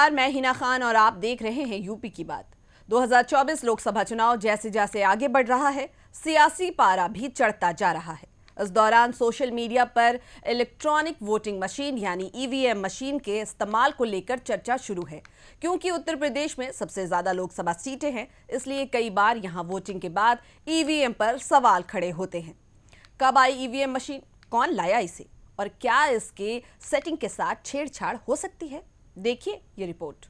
नमस्कार, मैं हिना खान और आप देख रहे हैं यूपी की बात। 2024 लोकसभा चुनाव जैसे जैसे आगे बढ़ रहा है, सियासी पारा भी चढ़ता जा रहा है। इस दौरान सोशल मीडिया पर इलेक्ट्रॉनिक वोटिंग मशीन यानी ईवीएम मशीन के इस्तेमाल को लेकर चर्चा शुरू है। क्योंकि उत्तर प्रदेश में सबसे ज्यादा लोकसभा सीटें हैं, इसलिए कई बार यहां वोटिंग के बाद ईवीएम पर सवाल खड़े होते हैं। कब आई ईवीएम मशीन, कौन लाया इसे और क्या इसके सेटिंग के साथ छेड़छाड़ हो सकती है? देखिए ये रिपोर्ट।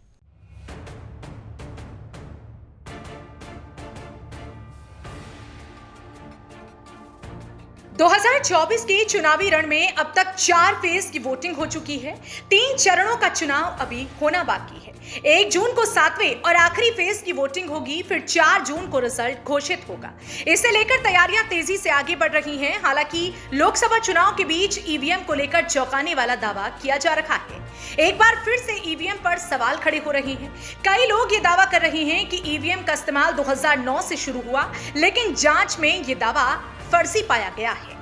दो 2024 के चुनावी रण में अब तक 4 फेज की वोटिंग हो चुकी है। 3 चरणों का चुनाव अभी होना बाकी है। 1 जून को 7वें और आखिरी फेज की वोटिंग होगी, फिर 4 जून को रिजल्ट घोषित होगा। इसे लेकर तैयारियां तेजी से आगे बढ़ रही हैं। हालांकि लोकसभा चुनाव के बीच ईवीएम को लेकर चौंकाने वाला दावा किया जा रहा है। एक बार फिर से ईवीएम पर सवाल खड़े हो रहे हैं। कई लोग ये दावा कर रहे हैं कि ईवीएम का इस्तेमाल 2009 से शुरू हुआ, लेकिन जांच में ये दावा फर्जी पाया गया है।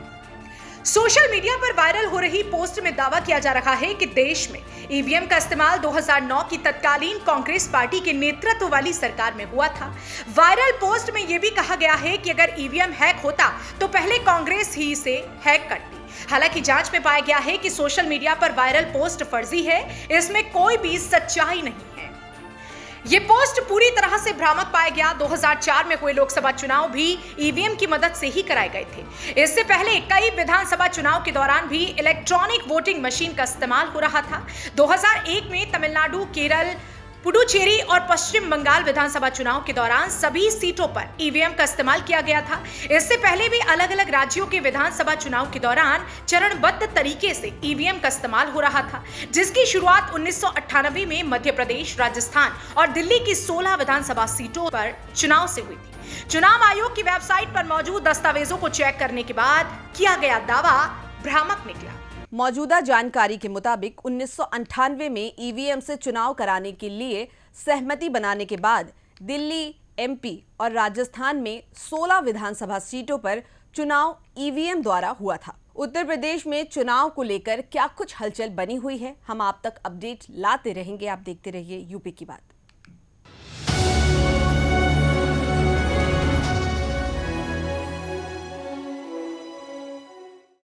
सोशल मीडिया पर वायरल हो रही पोस्ट में दावा किया जा रहा है कि देश में ईवीएम का इस्तेमाल 2009 की तत्कालीन कांग्रेस पार्टी के नेतृत्व वाली सरकार में हुआ था। वायरल पोस्ट में यह भी कहा गया है कि अगर ईवीएम हैक होता तो पहले कांग्रेस ही इसे हैक करती। हालांकि जांच में पाया गया है कि सोशल मीडिया पर वायरल पोस्ट फर्जी है, इसमें कोई भी सच्चाई नहीं है। ये पोस्ट पूरी तरह से भ्रामक पाया गया। 2004 में हुए लोकसभा चुनाव भी ईवीएम की मदद से ही कराए गए थे। इससे पहले कई विधानसभा चुनाव के दौरान भी इलेक्ट्रॉनिक वोटिंग मशीन का इस्तेमाल हो रहा था। 2001 में तमिलनाडु, केरल, पुडुचेरी और पश्चिम बंगाल विधानसभा चुनाव के दौरान सभी सीटों पर ईवीएम का इस्तेमाल किया गया था। इससे पहले भी अलग अलग राज्यों के विधानसभा चुनाव के दौरान चरणबद्ध तरीके से ईवीएम का इस्तेमाल हो रहा था, जिसकी शुरुआत 1998 में मध्य प्रदेश, राजस्थान और दिल्ली की 16 विधानसभा सीटों पर चुनाव से हुई थी। चुनाव आयोग की वेबसाइट पर मौजूद दस्तावेजों को चेक करने के बाद किया गया दावा भ्रामक निकला। मौजूदा जानकारी के मुताबिक 1998 में ईवीएम से चुनाव कराने के लिए सहमति बनाने के बाद दिल्ली, एमपी और राजस्थान में 16 विधानसभा सीटों पर चुनाव ईवीएम द्वारा हुआ था। उत्तर प्रदेश में चुनाव को लेकर क्या कुछ हलचल बनी हुई है, हम आप तक अपडेट लाते रहेंगे। आप देखते रहिए यूपी की बात।